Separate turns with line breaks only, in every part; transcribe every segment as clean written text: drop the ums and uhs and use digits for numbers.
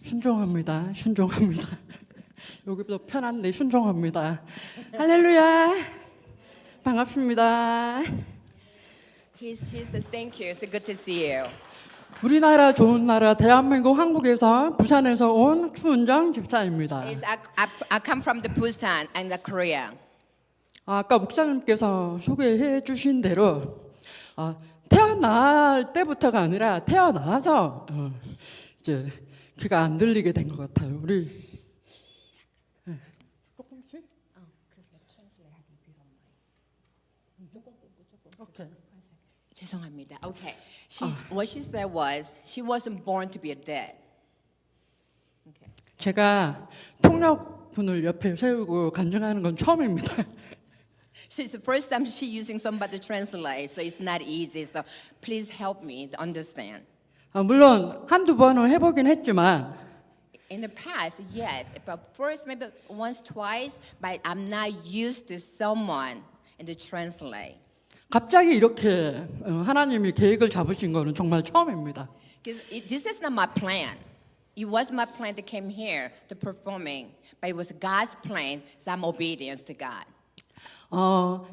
순종합니다. 순종합니다. 여기도 편한데 순종합니다. 할렐루야. 반갑습니다.
He says, thank you. It's good to see you.
우리나라 좋은 나라 대한민국 한국에서 부산에서 온 추은정 집사입니다.
I come from the Busan and the Korea.
아까 목사님께서 소개해 주신 대로 태어날 때부터가 아니라 태어나서 이제 귀가 안 들리게 된 것 같아요. 우리 조금씩. 오케이.
죄송합니다. Okay. What she said was she wasn't born to be a dead. Okay.
제가 통역분을 옆에 세우고 간증하는 건 처음입니다.
She's the first time she using somebody to translate, so it's not easy. So please help me to understand.
물론 한두 번은 해보긴 했지만
In the past, yes, but first maybe once, twice, but I'm not used to someone and to translate.
갑자기 이렇게 하나님이 계획을 잡으신 거는 정말 처음입니다.
Because this is not my plan. It was my plan to came here to performing, but it was God's plan, so I'm obedient to God.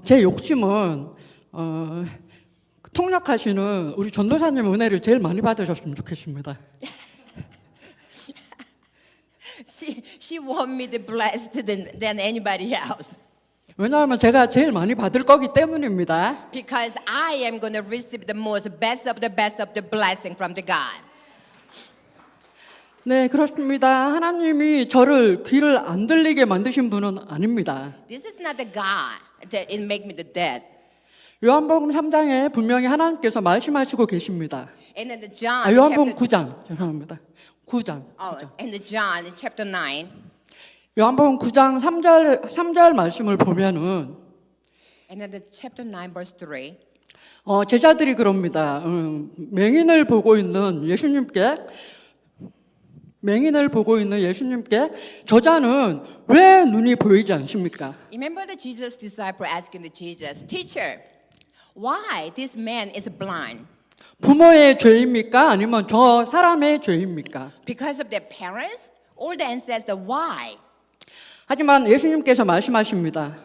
제 욕심은 통역하시는 우리 전도사님 은혜를 제일 많이 받으셨으면 좋겠습니다.
She want me to blessed than anybody else.
왜냐하면 제가 제일 많이 받을 거기 때문입니다.
Because I am going to receive the best of the blessing from the God.
네, 그렇습니다. 하나님이 저를 귀를 안 들리게 만드신 분은 아닙니다.
This is not the God that it make me the dead.
요한복음 3장에 분명히 하나님께서 말씀하시고 계십니다.
And in the John
요한복음
chapter
9장, 죄송합니다. 9장.
in the John chapter 9.
요한복음 9장 3절 말씀을 보면은
And in the chapter 9 verse 3.
제자들이 그럽니다. 맹인을 보고 있는 예수님께 저자는 왜 눈이 보이지 않습니까?
Remember the Jesus disciple asking the Jesus, Teacher, why this man is blind?
부모의 죄입니까? 아니면 저 사람의 죄입니까?
Because of their parents? Or the ancestor? Why?
하지만 예수님께서 말씀하십니다.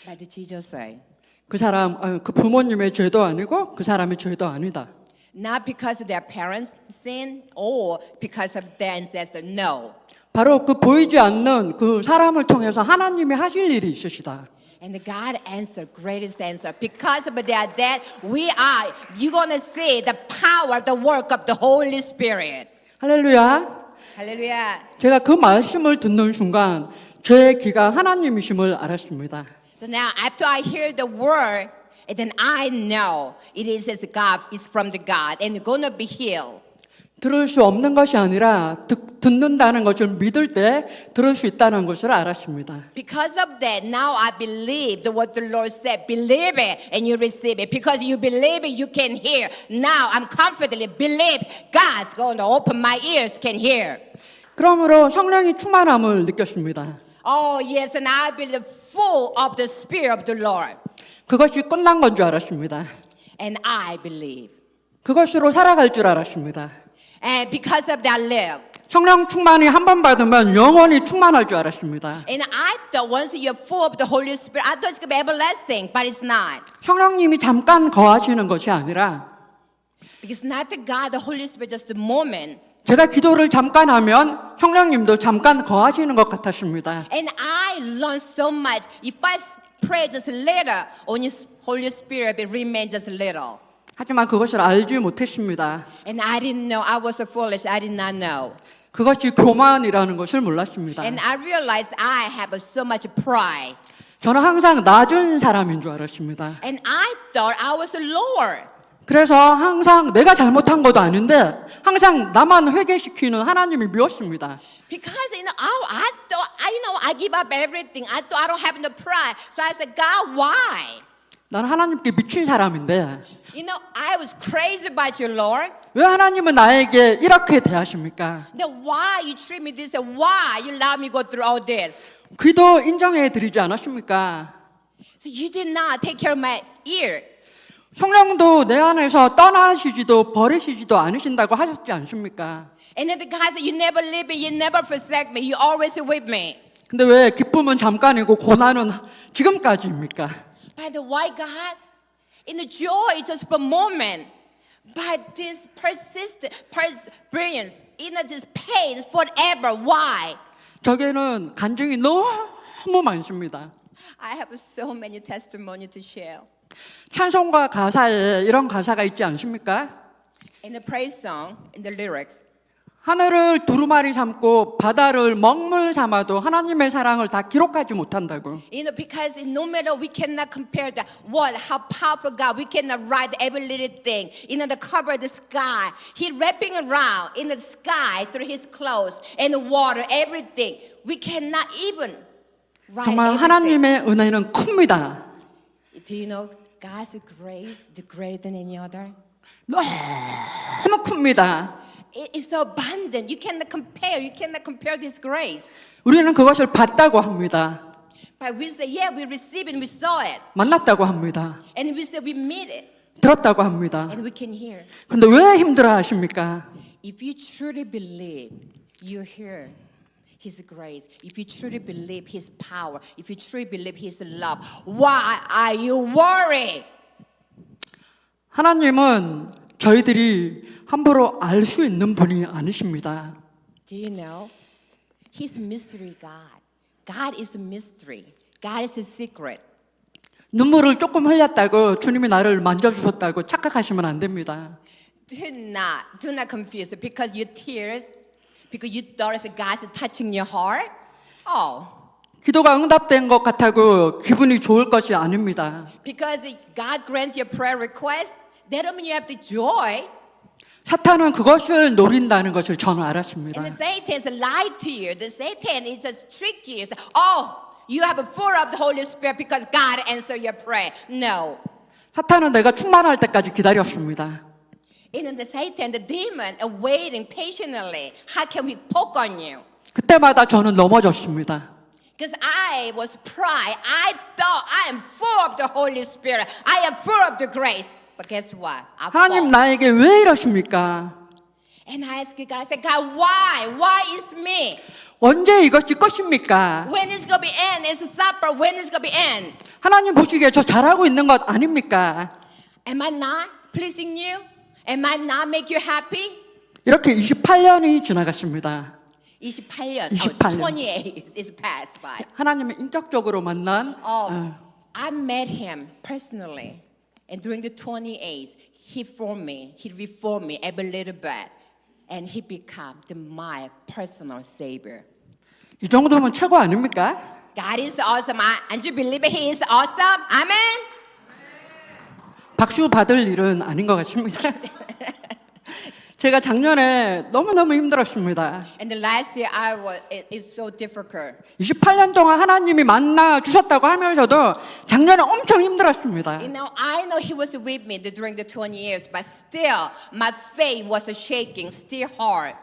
But Jesus say,
그 부모님의 죄도 아니고 그 사람의 죄도 아니다.
not because of their parents' sin or because of their ancestor. No.
바로 그 보이지 않는 그 사람을 통해서 하나님이 하실 일이 있으시다.
And the God answered, greatest answer. Because of their death, you're going to see the power, the work of the Holy Spirit.
할렐루야.
Hallelujah.
제가 그 말씀을 듣는 순간 제 귀가 하나님이심을 알았습니다.
So now, after I hear the word, and then I know it is as God, is from the God, and you're going to be healed.
들을 수 없는 것이 아니라 듣는다는 것을 믿을 때 들을 수 있다는 것을 알았습니다.
Because of that, now I believe what the Lord said. Believe it and you receive it. Because you believe it, you can hear. Now I'm confidently believe God's going to open my ears, can hear.
그러므로 성령이 충만함을 느꼈습니다.
Oh yes, and I believe full of the Spirit of the Lord.
그것이 끝난 건 줄 알았습니다.
And I believe.
그것으로 살아갈 줄 알았습니다.
And because of that, live.
성령 충만이 한 번 받으면 영원히 충만할 줄 알았습니다.
And I thought once you're full of the Holy Spirit, I thought it's going to be everlasting, but it's not.
성령님이 잠깐 거하시는 것이 아니라
Because not the God, the Holy Spirit, just a moment.
제가 기도를 잠깐 하면 성령님도 잠깐 거하시는 것 같았습니다.
And I learned so much. If I pray just a little, only Holy Spirit will remain just a little.
하지만 그것을 알지 못했습니다.
And I didn't know. I was so foolish. I did not know.
그것이 교만이라는 것을 몰랐습니다.
And I realized I have so much pride.
저는 항상 낮은 사람인 줄 알았습니다.
And I thought I was lower.
그래서 항상 내가 잘못한 것도 아닌데 항상 나만 회개시키는 하나님이 미웠습니다.
Because I thought I give up everything. I thought I don't have no pride. So I said, God, why?
나는 하나님께 미친 사람인데
I was crazy about you, Lord.
왜 하나님은 나에게 이렇게 대하십니까?
Then why you treat me this way? Why you allow me to go through all this?
귀도 인정해 드리지 않았습니까?
So you did not take care of my ear.
성령도 내 안에서 떠나시지도 버리시지도 않으신다고 하셨지 않습니까?
And then the God said, you never leave me, you never forsake me, you always with me.
근데 왜 기쁨은 잠깐이고 고난은 지금까지입니까?
But why God? In the joy, it's just for a moment. But this persistent perseverance, this pain is forever. Why?
저게는 간증이 너무 많습니다.
I have so many testimonies to share.
찬송가 가사에 이런 가사가 있지 않습니까?
In the praise song, in the lyrics,
하늘을 두루마리 삼고 바다를 먹물 삼아도 하나님의 사랑을 다 기록하지 못한다고.
because no matter we cannot compare the what, how powerful God, we cannot write every little thing. The cover of the sky, He wrapping around in the sky through His clothes and the water, everything. We cannot even write
정말
everything.
하나님의 은혜는 큽니다.
Do you know God's grace, the greater than any other?
너무 큽니다.
It is so abundant. You cannot compare this grace.
우리는 그것을 봤다고 합니다.
But we say, yeah, we receive it, we saw it.
만났다고 합니다.
And we say, we meet it,
들었다고 합니다.
and we can hear.
근데 왜 힘들어 하십니까?
If you truly believe, you hear His grace. If you truly believe His power, if you truly believe His love, why are you worried?
하나님은 저희들이 함부로 알 수 있는 분이 아니십니다.
Do you know? He's a mystery God. God is a mystery. God is a secret.
눈물을 조금 흘렸다고 주님이 나를 만져주셨다고 착각하시면 안 됩니다.
Do not confuse it because your tears, because you thought it's God's touching your heart. Oh,
기도가 응답된 것 같다고 기분이 좋을 것이 아닙니다.
because God grants your prayer request, that don't mean you have the joy.
사탄은 그것을 노린다는 것을 저는 알았습니다.
And the Satan is lie to you. The Satan is just trick you. Say, oh, you have a full of the Holy Spirit because God answered your prayer. No.
사탄은 내가 충만할 때까지 기다렸습니다.
And the Satan, the demon, are waiting patiently. How can we poke on you?
그때마다 저는 넘어졌습니다.
Because I was pride. I thought I am full of the Holy Spirit. I am full of the grace. But guess what? I
하나님
fall.
나에게 왜 이러십니까?
And I asked God, I said, God, why? Why is me?
언제 이것이 끝입니까?
When is going to be end? It's a supper. When is going to be end?
하나님 보시기에 저 잘하고 있는 것 아닙니까?
Am I not pleasing you? Am I not make you happy?
이렇게 28년이 지나갔습니다.
28년.
28년.
28 is past by.
하나님을 인격적으로 만난
I met him personally. And during the 28s, he formed me. He reformed me every little bit. And he became my personal savior.
이 정도면 최고 아닙니까?
God is awesome. And you believe he is awesome? Amen?
박수 받을 일은 아닌 것 같습니다. 제가 작년에 너무너무 힘들었습니다.
And the last year it's so difficult.
28년 동안 하나님이 만나 주셨다고 하면서도 작년에 엄청 힘들었습니다.
You know, I know he was with me during the 20 years, but still my faith was shaking, still hard.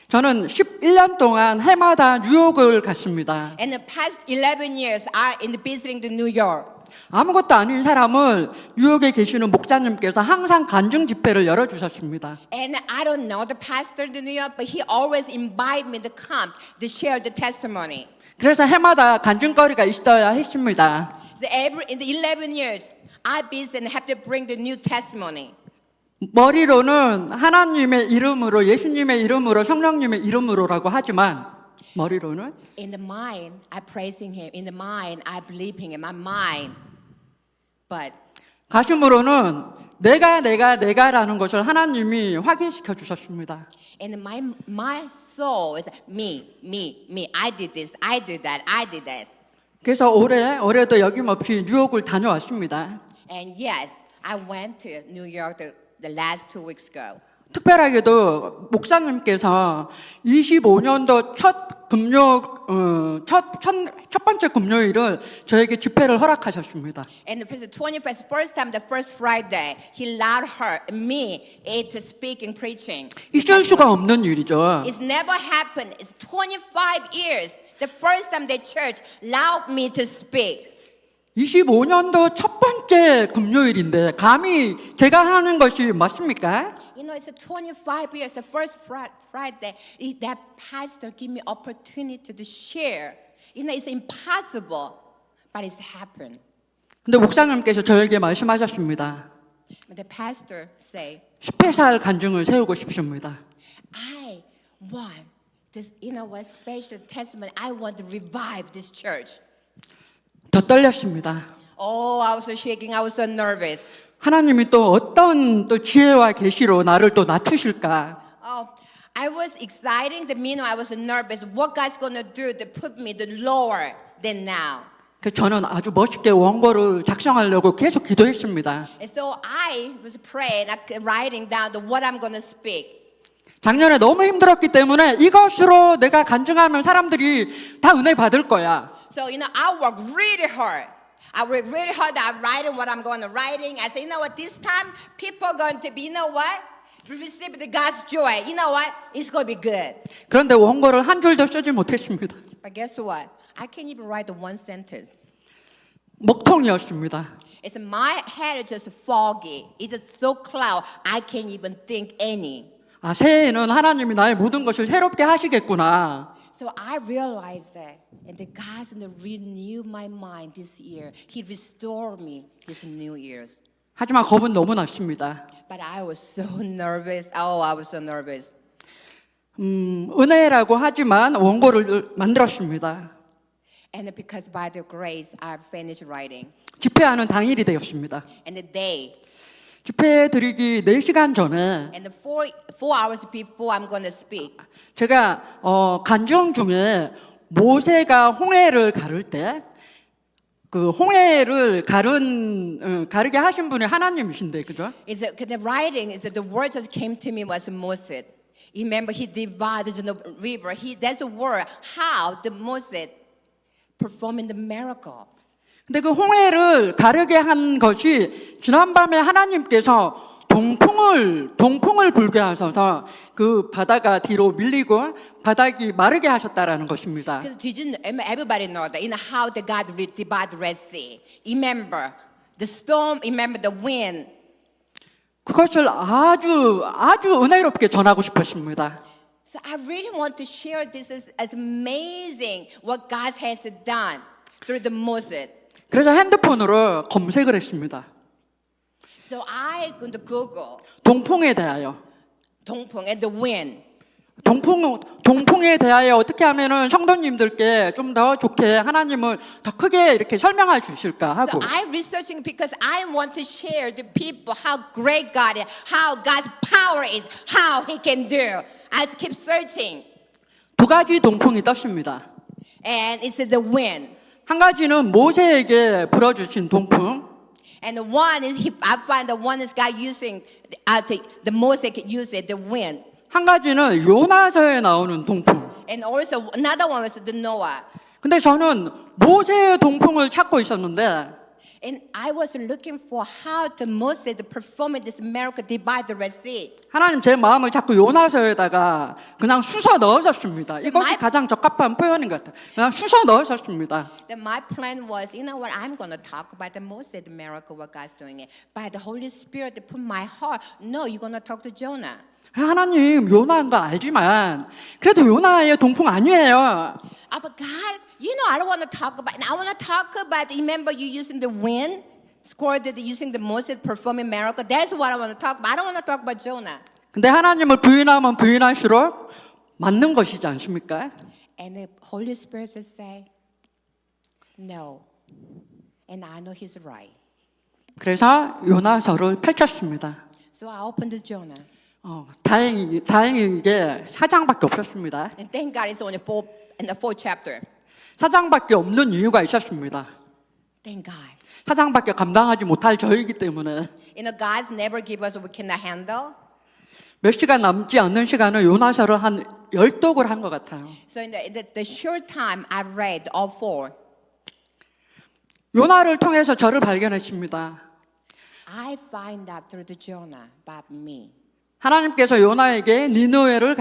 저는 11년 동안 해마다 뉴욕을 갔습니다.
And the past 11 years, I in visiting the New York.
아무것도 아닌 사람을 뉴욕에 계시는 목사님께서 항상 간증 집회를 열어주셨습니다.
And I don't know the pastor in New York, but he always invite me to come to share the testimony.
그래서 해마다 간증거리가 있어야 했습니다.
So in the 11 years, I visit and have to bring the new testimony.
머리로는 하나님의 이름으로, 예수님의 이름으로, 성령님의 이름으로라고 하지만 머리로는
In the mind, I praising him. In the mind, I believing in my mind. But
가슴으로는 내가라는 것을 하나님이 확인시켜 주셨습니다.
and my soul is me. I did this, I did that, I did this.
그래서 올해도 여김없이 뉴욕을 다녀왔습니다.
And yes, I went to New York the last 2 weeks ago.
특별하게도 목사님께서 25년도 첫 번째 금요일을 저에게 집회를 허락하셨습니다.
And the 21st, first time, the first Friday, he allowed me to speak and preaching.
있을 수가 없는 일이죠.
It's never happened. It's 25 years. The first time the church allowed me to speak.
25년도 첫 번째 금요일인데 감히 제가 하는 것이 맞습니까?
You know, it's a 25 years, the first Friday, that pastor give me opportunity to share. You know, it's impossible, but it's happened.
근데 목사님께서 저에게 말씀하셨습니다.
But the pastor say,
10회살 간증을 세우고 싶습니다.
I want this, you know what, special testimony. I want to revive this church.
더 떨렸습니다.
Oh, I was so shaking. I was so nervous.
하나님이 또 어떤 또 지혜와 계시로 나를 또 낮추실까?
Oh, I was excited. The meanwhile, I was nervous. What God's gonna do to put me to lower than now?
그래서 저는 아주 멋있게 원고를 작성하려고 계속 기도했습니다.
And so I was praying, writing down what I'm gonna speak.
작년에 너무 힘들었기 때문에 이것으로 내가 간증하면 사람들이 다 은혜 받을 거야.
So, you know, I worked really hard. I worked really hard at writing what I'm going to writing. I said, you know what, this time people are going to be, you know what? Receive the God's joy. You know what? It's going to be good.
그런데 원고를 한 줄도 쓰지 못했습니다.
But guess what? I can't even write the one sentence.
먹통이었습니다.
It's my head is just foggy. It's just so cloud. I can't even think any.
아, 새해에는 하나님이 나의 모든 것을 새롭게 하시겠구나.
So I realized that, and that God's going to renew my mind this year. He restored me this New Year's.
하지만 겁은 너무 났습니다.
But I was so nervous. Oh, I was so nervous.
은혜라고 하지만 원고를 만들었습니다.
And because by the grace, I finished writing.
집회하는 당일이 되었습니다.
And the day,
집회 드리기 4시간 전에
and the four hours before I'm going to speak,
제가 간증 중에 모세가 홍해를 가를 때 그 홍해를 가르게 하신 분이 하나님이신데, 그죠?
the writing is that the word just came to me was Moses. Remember, he divided the river. That's a word how the Moses performing the miracle.
근데 그 홍해를 가르게 한 것이 지난밤에 하나님께서 동풍을 불게 하셔서 그 바다가 뒤로 밀리고 바닥이 마르게 하셨다라는 것입니다.
Because everybody know that, you know how the God divided the Red Sea. Remember the storm. Remember the wind.
그것을 아주 은혜롭게 전하고 싶었습니다.
So I really want to share this as amazing what God has done through the Moses.
그래서 핸드폰으로 검색을 했습니다.
So I go to Google
동풍에 대하여.
동풍 and the wind.
동풍에 대하여 어떻게 하면은 성도님들께 좀 더 좋게 하나님을 더 크게 이렇게 설명할 수 있을까 하고.
So I'm researching because I want to share to people how great God is, how God's power is, how He can do. I keep searching,
두 가지 동풍이 떴습니다.
and it's the wind.
한 가지는 모세에게 불어주신 동풍.
And the one is, I find the one is God using, the Moses used the wind.
한 가지는 요나서에 나오는 동풍.
And also another one was the Noah.
근데 저는 모세의 동풍을 찾고 있었는데
And I was looking for how the Moses performing this miracle divide the Red Sea.
하나님 제 마음을 자꾸 요나서에다가 그냥 쑤서 넣으셨습니다. 이것이
my-
가장 적합한 표현인 것 같아요. 그냥 쑤서 넣으셨습니다.
Then my plan was, you know what, I'm going to talk about the Moses the miracle, what God's doing it. By the Holy Spirit, to put my heart, no, you're going to talk to Jonah.
하나님 요나인 거 알지만 그래도 요나의 동풍 아니에요.
But God, you know, I don't want to talk about, I want to talk about, remember you using the wind, squirted using the Moses performing miracle. That's what I want to talk about. I don't want to talk about Jonah.
근데 하나님을 부인하면 부인할수록 맞는 것이지 않습니까?
And the Holy Spirit says, say, no. And I know He's right.
그래서 요나서를 펼쳤습니다.
So I opened the Jonah.
다행히 이게 4장밖에 없었습니다.
And thank God it's only in the fourth chapter.
4장밖에 없는 이유가 있었습니다.
Thank God.
4장밖에 감당하지 못할 저이기 때문에
You know, God's never give us what we cannot handle.
몇 시간 남지 않는 시간을 요나서를 한 10독을 한 것 같아요.
So in the short time I read all four,
요나를 통해서 저를 발견했습니다.
I find out through the Jonah about me.
하나님께서 요나에게 니느웨를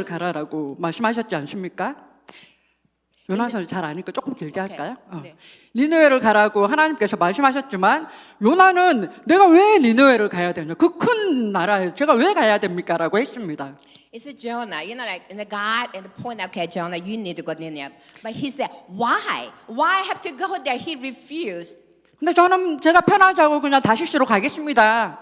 가라라고 말씀하셨지 않습니까? 요나서를 잘 아니까 조금 길게
오케이.
할까요?
네.
니느웨를 가라고 하나님께서 말씀하셨지만 요나는 내가 왜 니느웨를 가야 되냐? 그 큰 나라에 제가 왜 가야 됩니까? 라고 했습니다.
It's a Jonah, you know, like, and the God and the point, okay, Jonah, you need to go Nineveh. But he said, why? Why have to go there? He refused.
근데 저는 제가 편하자고 그냥 다시스로 가겠습니다.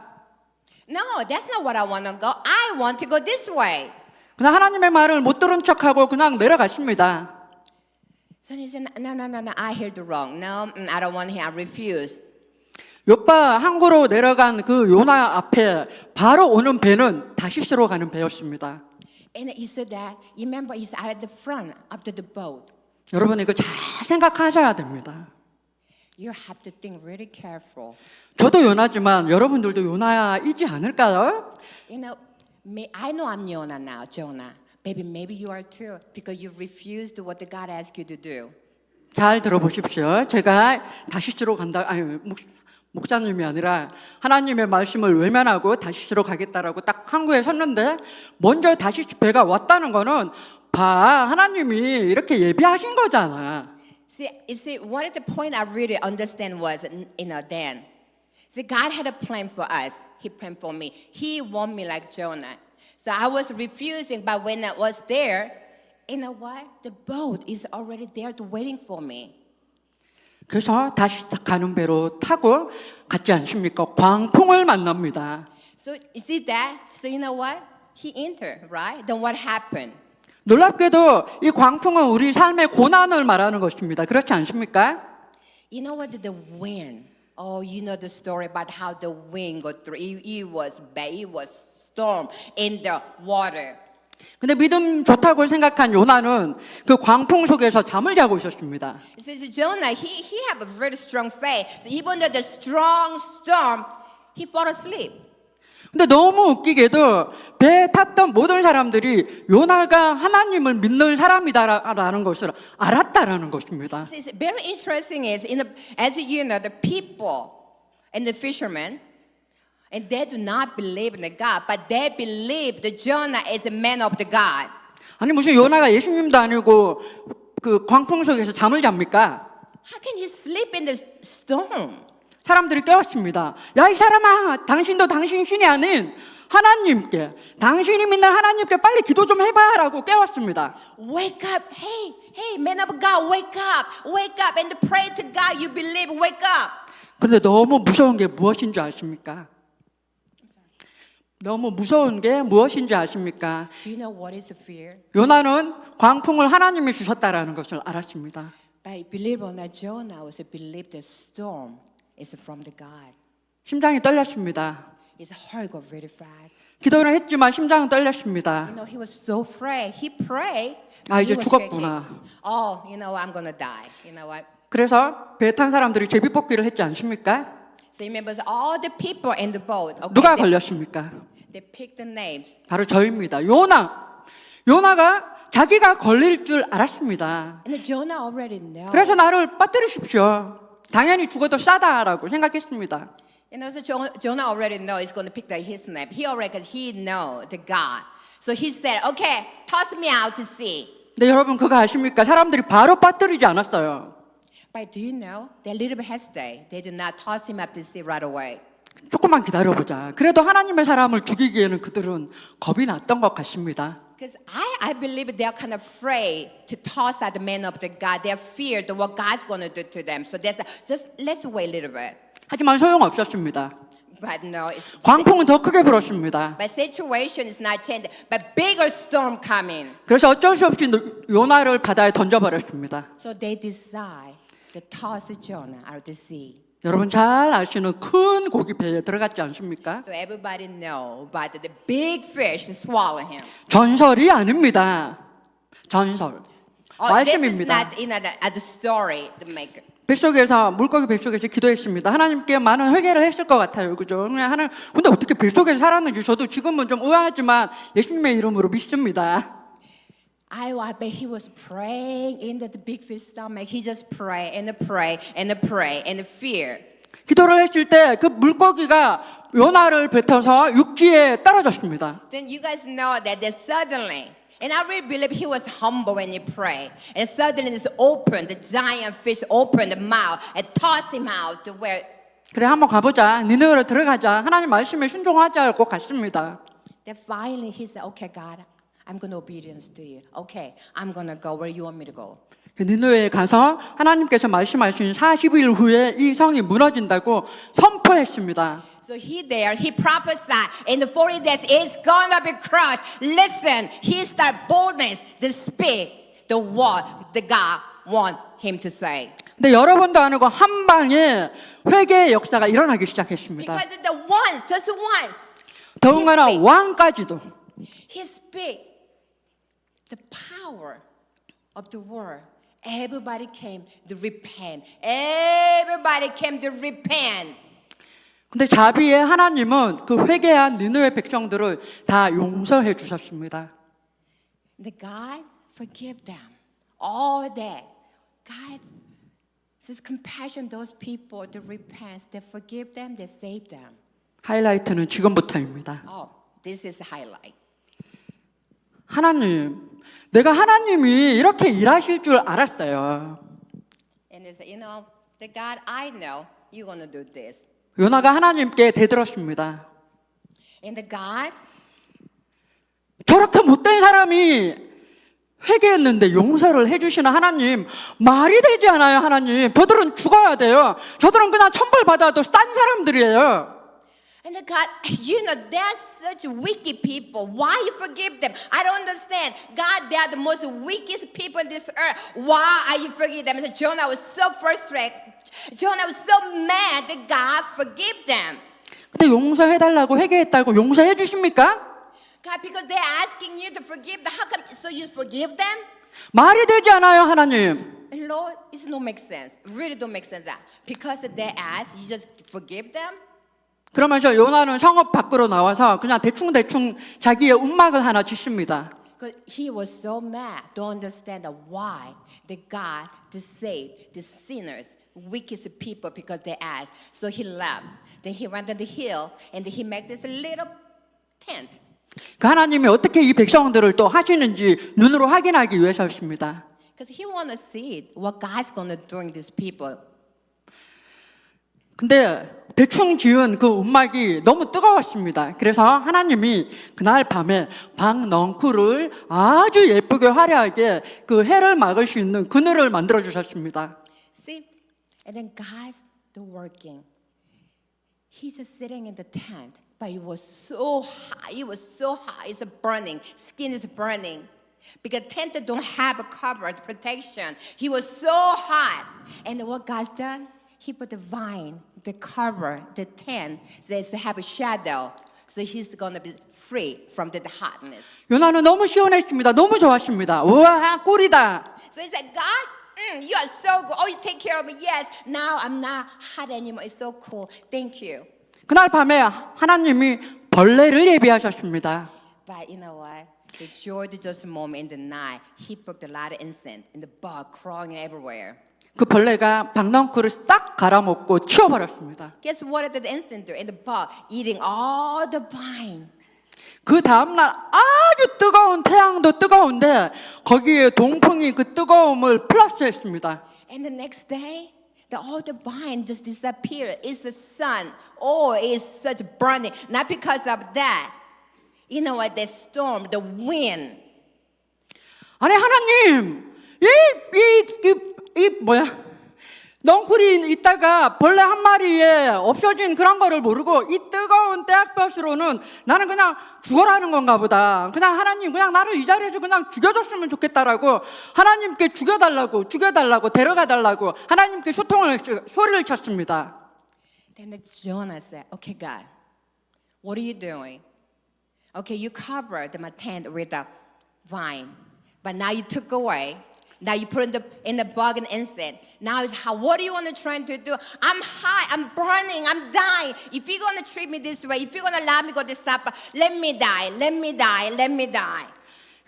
No, that's not what I want to go. I want to go this way.
그냥 하나님의 말을 못 들은 척하고 그냥 내려갔습니다.
So he said, no, I heard the wrong. No, I don't want to hear. I refuse.
요빠 항구로 내려간 그 요나 앞에 바로 오는 배는 다시스로 가는 배였습니다.
And he said that, you remember, he's at the front of the boat.
여러분 이거 잘 생각하셔야 됩니다.
You have to think really careful.
저도 요나지만 여러분들도 요나이지 않을까요?
You know, I know I'm Jonah now, Jonah. Maybe you are too, because you refused what the God asked you to do.
잘 들어보십시오. 제가 다시스로 간다. 아니 목사님이 아니라 하나님의 말씀을 외면하고 다시스로 가겠다라고 딱 항구에 섰는데 먼저 다시스 배가 왔다는 거는 하나님이 이렇게 예비하신 거잖아.
See, one of the point I really understand was, Dan. See, God had a plan for us. He planned for me. He wanted me like Jonah. So I was refusing, but when I was there, you know what? The boat is already there waiting for me.
그래서 다시 가는 배로 타고 갔지 않습니까? 광풍을 만납니다.
So you see that? So you know what? He entered, right? Then what happened?
놀랍게도 이 광풍은 우리 삶의 고난을 말하는 것입니다. 그렇지 않습니까?
You know what? The wind. Oh, you know the story about how the wind go through. It was bad. It was storm in the water.
근데 믿음 좋다고 생각한 요나는 그 광풍 속에서 잠을 자고 있었습니다.
It says Jonah, he have a very strong faith. So even though the strong storm, he fall asleep.
근데 너무 웃기게도 배에 탔던 모든 사람들이 요나가 하나님을 믿는 사람이다라는 것을 알았다라는 것입니다.
So it's very interesting is as you know, the people and the fishermen, and they do not believe in the God, but they believe that Jonah is a man of the God.
아니 무슨 요나가 예수님도 아니고 그 광풍 속에서 잠을 잡니까?
How can he sleep in the storm?
사람들이 깨웠습니다. 야 이 사람아, 당신도 당신 신이 아닌 하나님께, 당신이 믿는 하나님께 빨리 기도 좀 해봐라고 깨웠습니다.
Wake up, hey, man of God, wake up and pray to God. You believe, wake up.
근데 너무 무서운 게 무엇인지 아십니까? 너무 무서운 게 무엇인지 아십니까?
Do you know what is the fear?
요나는 광풍을 하나님이 주셨다라는 것을 알았습니다.
But believe or not, Jonah was believe the storm is from the God.
심장이 떨렸습니다.
His heart got very fast.
기도를 했지만 심장은 떨렸습니다.
You know, he was so afraid. He prayed.
아,
he
이제
was
죽었구나.
shaking. Oh, you know, I'm gonna die. You know what?
그래서 배에 탄 사람들이 제비뽑기를 했지 않습니까?
So you remember all the people in the boat. Okay,
누가 걸렸습니까?
they picked the names.
바로 저입니다. 요나가 자기가 걸릴 줄 알았습니다.
And Jonah already knew.
그래서 나를 빠뜨리십시오. 당연히 죽어도 싸다라고 생각했습니다.
You know, so Jonah already know he's going to pick his name. He already, because he know the God. So he said, okay, toss me out to sea.
근데 여러분 그거 아십니까? 사람들이 바로 빠뜨리지 않았어요.
But do you know, they little bit hesitate. They did not toss him up to sea right away.
조금만 기다려보자. 그래도 하나님의 사람을 죽이기에는 그들은 겁이 났던 것 같습니다.
Because I believe they're kind of afraid to toss out the man of the God. They're feared what God's going to do to them. So that's just let's wait a little bit.
하지만 소용없었습니다.
But no, it's
광풍은 더 크게 불었습니다.
but situation is not changing. But bigger storm coming.
그래서 어쩔 수 없이 요나를 바다에 던져버렸습니다.
So they decide to toss Jonah out of the sea.
여러분 잘 아시는 큰 고기 배에 들어갔지 않습니까?
So everybody know, but the big fish swallow him.
전설이 아닙니다. 전설.
This is
말씀입니다.
not the story the maker.
뱃속에서 물고기 뱃속에서 기도했습니다. 하나님께 많은 회개를 했을 것 같아요, 그죠? 근데 어떻게 뱃속에서 살았는지 저도 지금은 좀 의아하지만 예수님의 이름으로 믿습니다.
I bet he was praying in the big fish stomach. He just pray and pray and pray and fear.
기도를 했을 때 그 물고기가 요나를 뱉어서 육지에 떨어졌습니다.
Then you guys know that suddenly And I really believe he was humble when he prayed. And suddenly it's opened, the giant fish opened the mouth and tossed him out to where.
그래 한번 가보자. 니네로 들어가자. 하나님 말씀에 순종하자고 갔습니다.
Then finally he said, okay, God, I'm going to obedience to you. Okay, I'm going to go where you want me to go.
니느웨에 가서 하나님께서 말씀하신 40일 후에 이 성이 무너진다고 선포했습니다.
So he prophesied in the 40 days it's gonna be crushed. Listen, he start boldness to speak the word that God want him to say.
근데 여러분도 아는 거 한 방에 회개의 역사가 일어나기 시작했습니다.
Because the once, just once,
더군다나 왕까지도.
he speak the power of the word. Everybody came to repent. Everybody came to repent.
근데 자비의 하나님은 그 회개한 니느웨 백성들을 다 용서해 주셨습니다.
The God forgive them. All that. God says compassion those people to repent. They forgive them, they save them.
하이라이트는 지금부터입니다.
Oh, this is the highlight.
하나님, 내가 하나님이 이렇게 일하실 줄 알았어요.
And they say, the God I know, you're going to do this.
요나가 하나님께 대들었습니다.
And the God,
저렇게 못된 사람이 회개했는데 용서를 해주시는 하나님, 말이 되지 않아요, 하나님. 저들은 죽어야 돼요. 저들은 그냥 천벌 받아도 싼 사람들이에요.
and the God, they're such wicked people. Why you forgive them? I don't understand. God, they are the most wickedest people in this earth. Why are you forgive them? So Jonah was so frustrated. Jonah was so mad that God forgive them.
근데 용서해달라고 회개했다고 용서해 주십니까?
God, because they're asking you to forgive them. How come? So you forgive them?
말이 되지 않아요, 하나님.
Lord, it don't make sense. Really don't make sense. Because they ask, you just forgive them?
그러면서 요나는 성읍 밖으로 나와서 그냥 대충 자기의 움막을 하나 짓습니다.
Because he was so mad, don't understand why the God to save the sinners, wicked people, because they asked. So he left. Then he went on the hill and he made this little tent.
그 하나님이 어떻게 이 백성들을 또 하시는지 눈으로 확인하기 위해서였습니다.
Because he want to see what God's going to do in these people.
근데 대충 지은 그 움막이 너무 뜨거웠습니다. 그래서 하나님이 그날 밤에 방 넝쿨을 아주 예쁘게 화려하게 그 해를 막을 수 있는 그늘을 만들어 주셨습니다.
See, and then God's working. He's just sitting in the tent, but it was so hot. It was so hot. It's burning. Skin is burning. Because tent don't have a cover, protection. He was so hot. And what God's done? He put the vine, the cover, the tent, says to have a shadow. So he's going to be free from the hotness.
요나는 너무 시원했습니다. 너무 좋았습니다. 우와, 꿀이다.
So he said, God, you are so good. Oh, you take care of me. Yes, now I'm not hot anymore. It's so cool. Thank you.
그날 밤에 하나님이 벌레를 예비하셨습니다.
But you know what? The joy to just moment in the night, he put a lot of incense and the bug crawling everywhere.
그 벌레가 방넝쿨을 싹 갈아먹고 치워버렸습니다.
Guess what did the incense do? And the bug eating all the vine.
그 다음날 아주 뜨거운 태양도 뜨거운데 거기에 동풍이 그 뜨거움을 플러스했습니다.
And the next day, all the vine just disappeared. It's the sun. Oh, it's such burning. Not because of that. You know what? The storm, the wind.
아니 하나님, 이 넝쿨이 있다가 벌레 한 마리에 없어진 그런 거를 모르고 이 뜨거운 떼약볕으로는 나는 그냥 죽어라는 건가 보다. 그냥 하나님 그냥 나를 이 자리에서 그냥 죽여줬으면 좋겠다라고 하나님께 죽여달라고 데려가달라고 하나님께 소리를 쳤습니다.
Then Jonah said, okay, God, what are you doing? Okay, you covered my tent with a vine, but now you took away. Now you put in the bug and incense. Now it's how. What do you want to try to do? I'm hot. I'm burning. I'm dying. If you're gonna treat me this way, if you're gonna allow me to go this up, let me die. Let me die. Let me die.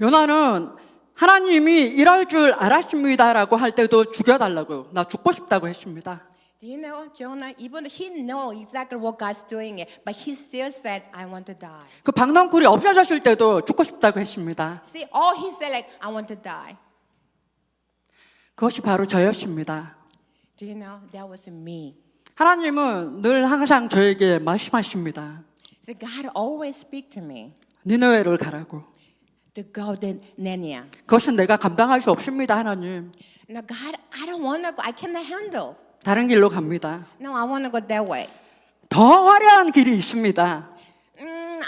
요나는 하나님이 이럴 줄 알았습니다라고 할 때도 죽여달라고 나 죽고 싶다고 했습니다.
Do you know, Jonah? Even he know exactly what God's doing it, but he still said, "I want to die."
그 박넝쿨이 없어졌을 때도 죽고 싶다고 했습니다.
See, all he said like, "I want to die."
그것이 바로 저였습니다.
Do you know that was me?
하나님은 늘 항상 저에게 말씀하십니다.
So God always speak to me.
니느웨를 가라고.
To go to Nenia.
그것은 내가 감당할 수 없습니다, 하나님.
No, God, I don't want to go. I cannot handle.
다른 길로 갑니다.
No, I want to go that way.
더 화려한 길이 있습니다.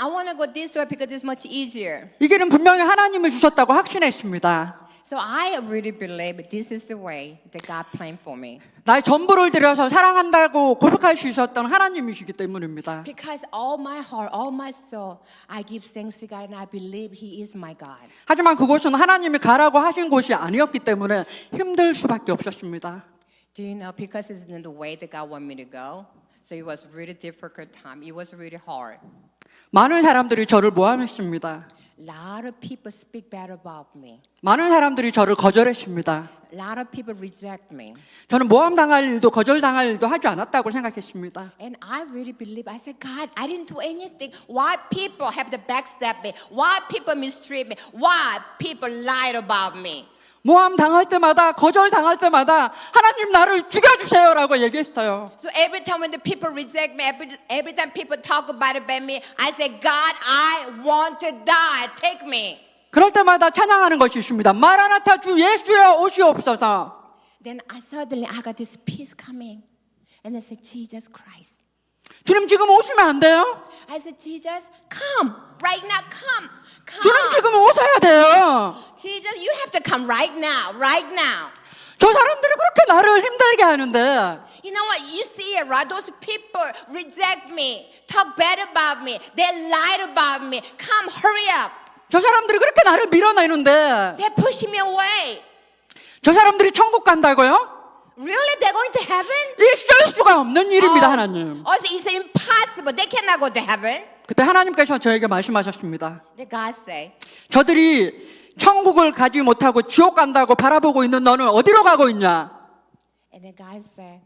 I want to go this way because it's much easier.
이 길은 분명히 하나님이 주셨다고 확신했습니다.
So I really believe this is the way that God planned for me.
나의 전부를 들여서 사랑한다고 고백할 수 있었던 하나님이시기 때문입니다.
Because all my heart, all my soul, I give thanks to God and I believe He is my God.
하지만 그곳은 하나님이 가라고 하신 곳이 아니었기 때문에 힘들 수밖에 없었습니다.
Do you know, because it's in the way that God wanted me to go, so it was really difficult time. It was really hard.
많은 사람들이 저를 모함했습니다.
A lot of people speak bad about me.
많은 사람들이 저를 거절했습니다.
A lot of people reject me.
저는 모함당할 일도 거절당할 일도 하지 않았다고 생각했습니다.
And I really believe, I said, God, I didn't do anything. Why people have to backstab me? Why people mistreat me? Why people lied about me?
모함당할 때마다 거절당할 때마다 하나님 나를 죽여주세요라고 얘기했어요.
So every time when the people reject me, every time people talk about me, I say, God, I want to die. Take me.
그럴 때마다 찬양하는 것이 있습니다. 마라나타 주 예수여 오시옵소서.
Then suddenly I got this peace coming. And I said, Jesus Christ.
주님 지금 오시면 안 돼요?
I said, Jesus, come. Right now, come.
주님
Come.
지금 오셔야 돼요.
Jesus, you have to come right now. Right now.
저 사람들이 그렇게 나를 힘들게 하는데
You know what? You see it, right? Those people reject me, talk bad about me, they lied about me. Come, hurry up.
저 사람들이 그렇게 나를 밀어내는데
They're pushing me away.
저 사람들이 천국 간다고요?
Really? They're going to heaven?
있을 수가 없는 일입니다, 하나님.
Also, it's impossible. They cannot go to heaven.
그때 하나님께서 저에게 말씀하셨습니다.
Did God say?
저들이 천국을 가지 못하고 지옥 간다고 바라보고 있는 너는 어디로 가고 있냐?
And then God said,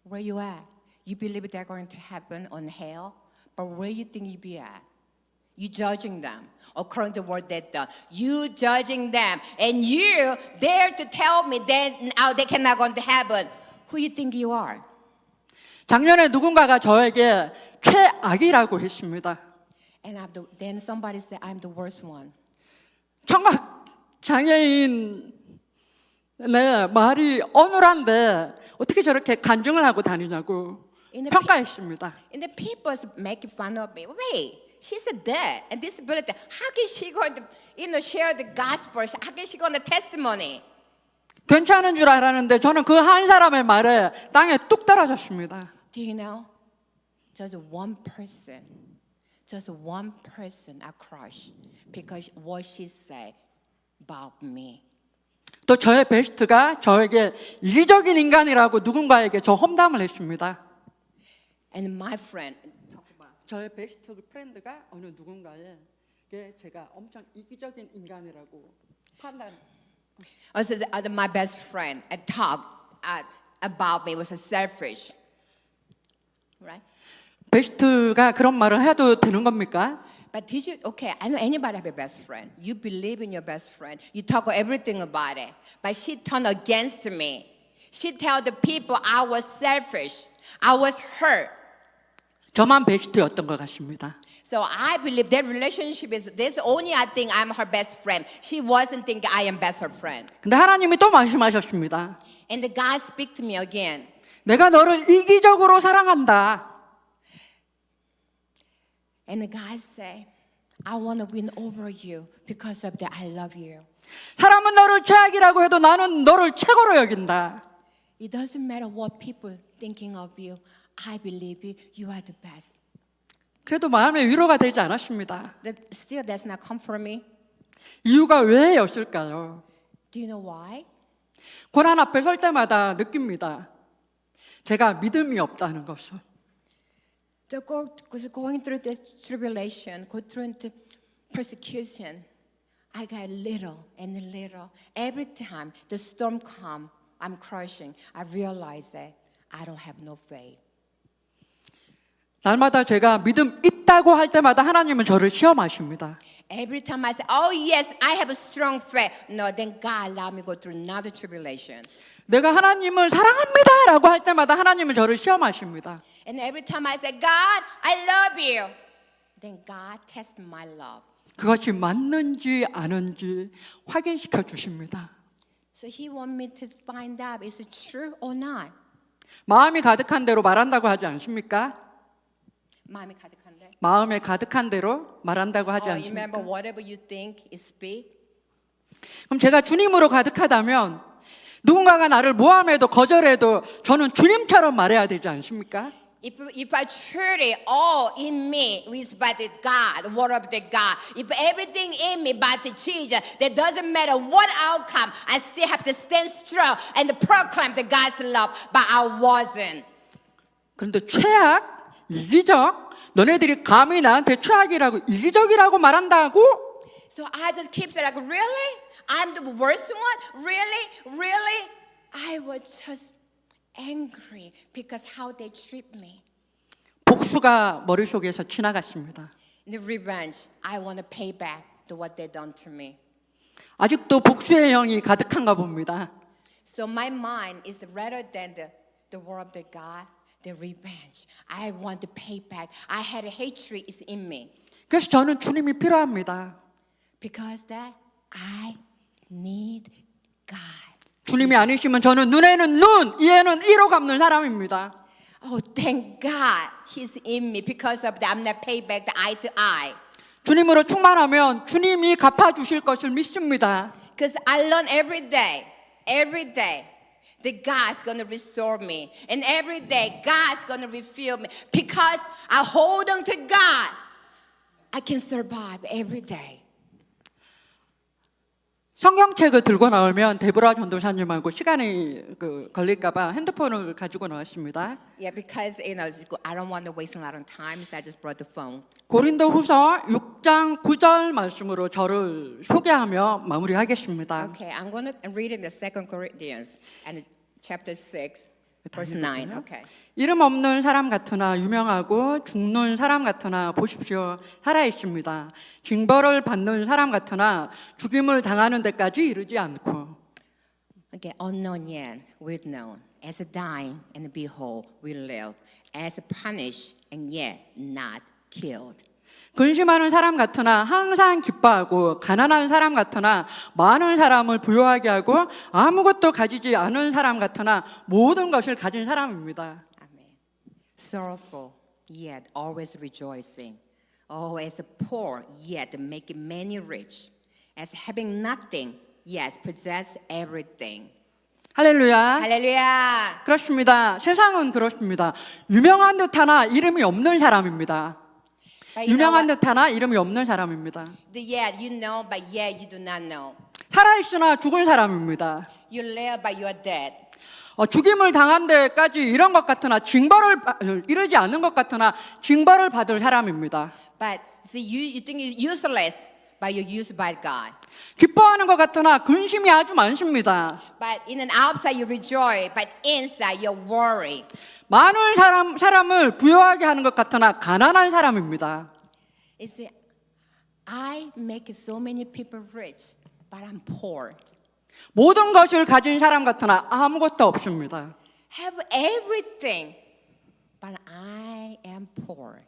where you at? You believe they're going to heaven on hell? But where you think you be at? You judging them according to what they've done. You judging them. And you dare to tell me that now they cannot go to heaven. Who you think you are?
작년에 누군가가 저에게 최악이라고 했습니다.
And then somebody said, I'm the worst one.
청각 장애인 네 말이 어눌한데 어떻게 저렇게 간증을 하고 다니냐고 평가했습니다.
And the people making fun of me. Wait, she's a dead and disability. How can she going to, share the gospel? How can she go on the testimony?
괜찮은 줄 알았는데 저는 그 한 사람의 말에 땅에 뚝 떨어졌습니다.
Do you know? Just one person I crushed because what she said about me.
또 저의 베스트가 저에게 이기적인 인간이라고 누군가에게 저 험담을 했습니다.
And my friend,
저의 베스트 프렌드가 어느 누군가에게 제가 엄청 이기적인 인간이라고 판단.
also my best friend, talked about me was selfish, right?
베스트가 그런 말을 해도 되는 겁니까?
But did you, okay, I know anybody have a best friend. You believe in your best friend. You talk everything about it. But she turned against me. She tell the people I was selfish. I was hurt.
저만 베스트였던 것 같습니다.
So I believe that relationship is, this only I think I'm her best friend. She wasn't thinking I am best her friend.
근데 하나님이 또 말씀하셨습니다.
And the God speak to me again.
내가 너를 이기적으로 사랑한다.
And the God say, I want to win over you because of that I love you.
사람은 너를 최악이라고 해도 나는 너를 최고로 여긴다.
It doesn't matter what people thinking of you. I believe you. You are the best.
그래도 마음의 위로가 되지 않았습니다.
Still, that's not comfort me.
이유가 왜였을까요?
Do you know why?
고난 앞에 설 때마다 느낍니다. 제가 믿음이 없다는 것을.
Going through this tribulation, go through the persecution, I got little and little. Every time the storm comes, I'm crushing. I realize that I don't have no faith.
날마다 제가 믿음 있다고 할 때마다 하나님은 저를 시험하십니다.
Every time I say, oh yes, I have a strong faith. No, then God allowed me to go through another tribulation.
내가 하나님을 사랑합니다라고 할 때마다 하나님은 저를 시험하십니다.
And every time I say, God, I love you, then God tests my love.
그것이 맞는지 아닌지 확인시켜 주십니다.
So He wants me to find out is it true or not.
마음이 가득한 대로 말한다고 하지 않습니까?
마음이 가득한데.
마음에 가득한 대로 말한다고 하지
Oh, you remember
않습니까?
whatever you think is speak.
그럼 제가 주님으로 가득하다면 누군가가 나를 모함해도 거절해도 저는 주님처럼 말해야 되지 않습니까?
If I truly all in me is by the God, the word of the God. If everything in me by the Jesus, that doesn't matter what outcome, I still have to stand strong and proclaim the God's love. But I wasn't.
그런데 최악, 이기적, 너네들이 감히 나한테 최악이라고 이기적이라고 말한다고?
So I just keep saying, like, really? I'm the worst one? Really? Really? I was just angry because how they treat me.
복수가 머릿속에서 지나갔습니다.
The revenge. I want to pay back to what they done to me.
아직도 복수의 영이 가득한가 봅니다.
So my mind is rather than the word of the God, the revenge. I want to pay back. I had a hatred is in me.
그래서 저는 주님이 필요합니다.
Because that I need God.
주님이 아니시면 저는 눈에는 눈, 이에는 이로 갚는 사람입니다.
Oh, thank God He's in me. Because of that, I'm not pay back the eye to eye.
주님으로 충만하면 주님이 갚아주실 것을 믿습니다.
Because I learn every day, that God's going to restore me. And every day, God's going to refill me. Because I hold on to God, I can survive every day.
성경책을 들고 나오면 데보라 전도사님하고 시간이 걸릴까봐 핸드폰을 가지고 나왔습니다.
Yeah, because I don't want to waste a lot of time, so I just brought the phone.
고린도후서 6장 9절 말씀으로 저를 소개하며 마무리하겠습니다.
Okay, I'm going to read in the 2 Corinthians and chapter 6, verse 9. Okay.
이름 없는 사람 같으나 유명하고 죽는 사람 같으나 보십시오. 살아 있습니다. 징벌을 받는 사람 같으나 죽임을 당하는 데까지 이르지 않고.
Okay, unknown yet, we're known. As a dying and behold, we live. As a punished and yet not killed.
근심하는 사람 같으나 항상 기뻐하고 가난한 사람 같으나 많은 사람을 부유하게 하고 아무것도 가지지 않은 사람 같으나 모든 것을 가진 사람입니다.
Amen. Sorrowful yet always rejoicing. Oh, as a poor yet making many rich. As having nothing yet possess everything.
할렐루야.
할렐루야.
그렇습니다. 세상은 그렇습니다. 유명한 듯하나 이름이 없는 사람입니다.
But you know
유명한
what?
듯하나 이름이 없는 사람입니다.
Yet you know, but yet you do not know.
살아있으나 죽을 사람입니다.
You live, but you are dead.
죽임을 당한 데까지 이런 것 같으나 이르지 않는 것 같으나 징벌을 받을 사람입니다.
But see, you think it's useless, but you're used by God.
기뻐하는 것 같으나 근심이 아주 많습니다.
But in an outside you rejoice, but inside you're worried.
많은 사람을 부유하게 하는 것 같으나 가난한 사람입니다.
You see, I make so many people rich, but I'm poor.
모든 것을 가진 사람 같으나 아무것도 없습니다.
Have everything, but I am poor.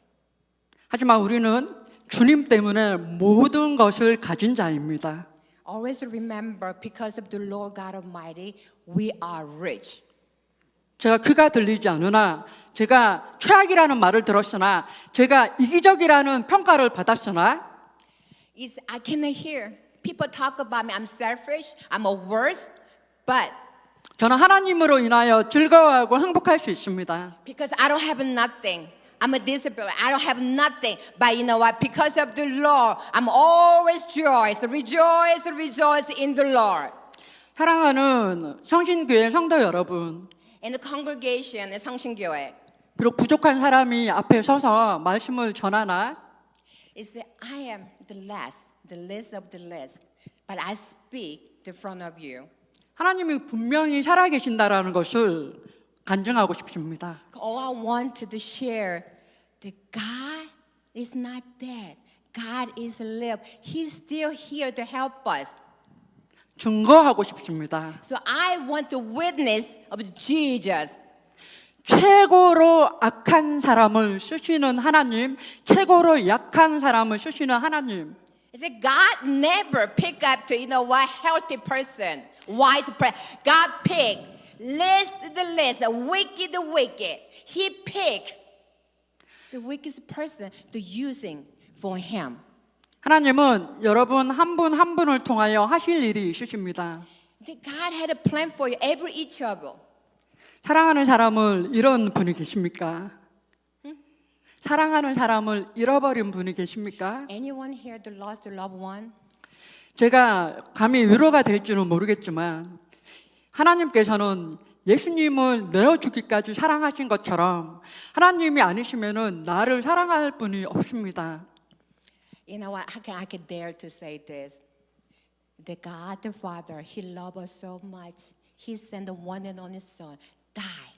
하지만 우리는 주님 때문에 모든 것을 가진 자입니다.
Always remember, because of the Lord God Almighty, we are rich.
제가 귀가 들리지 않으나 제가 최악이라는 말을 들었으나 제가 이기적이라는 평가를 받았으나
I cannot hear people talk about me. I'm selfish. I'm a worst, but
저는 하나님으로 인하여 즐거워하고 행복할 수 있습니다.
because I don't have nothing. I'm a disability. I don't have nothing. But you know what? Because of the Lord, I'm always rejoice in the Lord.
사랑하는 성신교회 성도 여러분,
In the congregation, in 성신교회,
비록 부족한 사람이 앞에 서서 말씀을 전하나
is that I am the least of the least, but I speak in front of you.
하나님이 분명히 살아계신다라는 것을 간증하고 싶습니다.
All I wanted to share that God is not dead. God is alive. He's still here to help us.
증거하고 싶습니다.
So I want to witness of Jesus.
최고로 악한 사람을 쓰시는 하나님, 최고로 약한 사람을 쓰시는 하나님.
It's that God never pick up to, what, healthy person, wise person. God pick list the list, the wicked. He pick the wickedest person to using for him.
하나님은 여러분 한 분 한 분을 통하여 하실 일이 있으십니다.
That God had a plan for you, every each of you.
사랑하는 사람을 잃은 분이 계십니까? 사랑하는 사람을 잃어버린 분이 계십니까?
Anyone here that lost a loved one?
제가 감히 위로가 될지는 모르겠지만 하나님께서는 예수님을 내어주기까지 사랑하신 것처럼 하나님이 아니시면은 나를 사랑할 분이 없습니다.
You know what? I can dare to say this. The God the Father, He loved us so much. He sent the one and only Son, die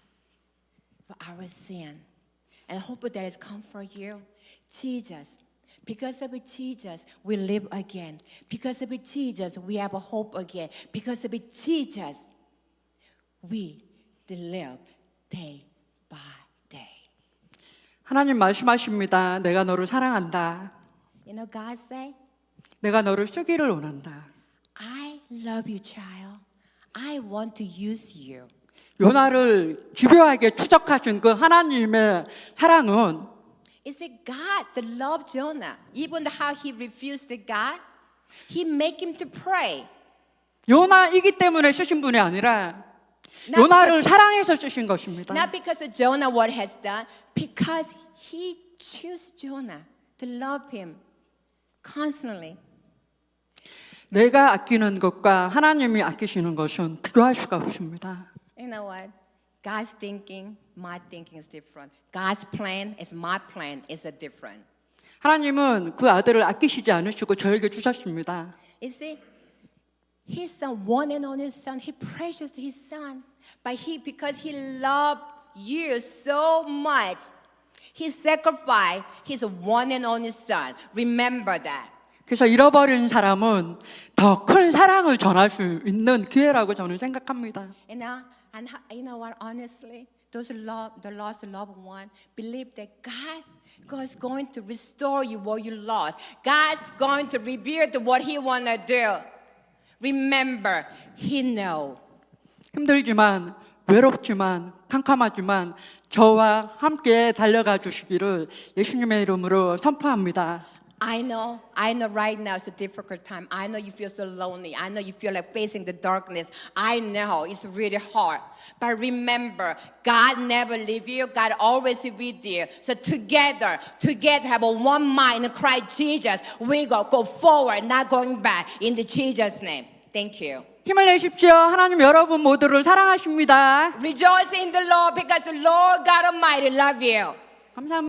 for our sin. And I hope that has come for you. Jesus. Because of Jesus, we live again. Because of Jesus, we have a hope again. Because of Jesus, we live day by day.
하나님 말씀하십니다. 내가 너를 사랑한다.
You know, God say,
내가 너를 쓰기를 원한다.
I love you, child. I want to use you.
요나를 집요하게 추적하신 그 하나님의 사랑은
It's that God that loved Jonah. Even how he refused the God, He make him to pray.
요나이기 때문에 쓰신 분이 아니라
Not
요나를 사랑해서 쓰신 것입니다.
Not because of Jonah what has done, because He chose Jonah to love him constantly.
내가 아끼는 것과 하나님이 아끼시는 것은 비교할 수가 없습니다.
You know what? God's thinking, my thinking is different. God's plan is my plan is a different.
하나님은 그 아들을 아끼시지 않으시고 저에게 주셨습니다.
You see, His Son, one and only Son, He precious His Son, but because He loved you so much, He sacrificed His one and only Son. Remember that.
그래서 잃어버린 사람은 더 큰 사랑을 전할 수 있는 기회라고 저는 생각합니다.
And you know what? Honestly, those the lost loved one believe that God is going to restore you what you lost. God's going to rebuild what He wanna do. Remember, He know.
힘들지만 외롭지만 캄캄하지만 저와 함께 달려가 주시기를 예수님의 이름으로 선포합니다.
I know right now it's a difficult time. I know you feel so lonely. I know you feel like facing the darkness. I know it's really hard. But remember, God never leave you. God always be there. So together have a one mind in Christ Jesus. We go forward, not going back. In the Jesus name. Thank you.
힘을 내십시오. 하나님 여러분 모두를 사랑하십니다.
Rejoice in the Lord because the Lord God Almighty love you.
감사합니다.